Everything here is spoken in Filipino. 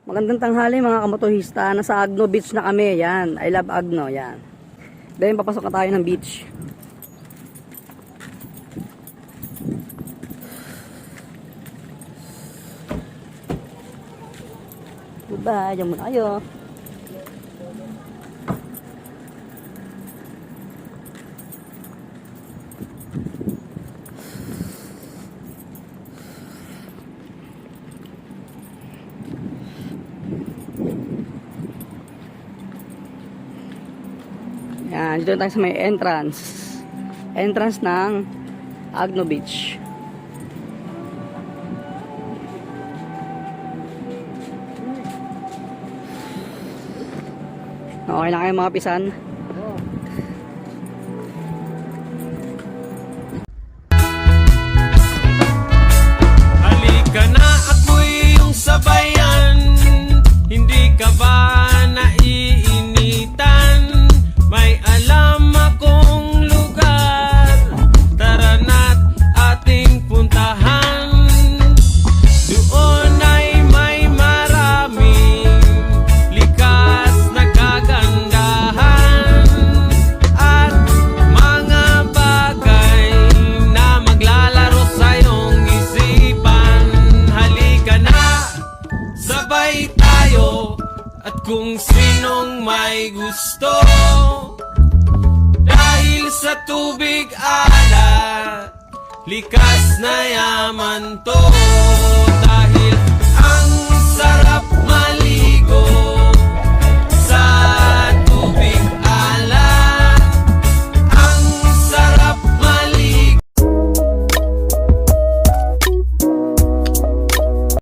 Magandang tanghali mga kamotohista. Nasa Agno Beach na kami. Yan. I love Agno. Yan. Then papasok na tayo ng beach. Goodbye. Diyan muna kayo. Yan, dito tayo sa may entrance. Entrance ng Agno Beach. Okay na kayo mga pisan? Halika na at mo'y iyong sabayan. Hindi ka ba naiinitan? May alam akong lugar, tara na't ating puntahan. Doon ay may maraming likas na kagandahan at mga bagay na maglalaro sa iyong isipan. Halika na, sabay tayo, at kung sinong may gusto, dahil sa tubig alat, likas na yaman to.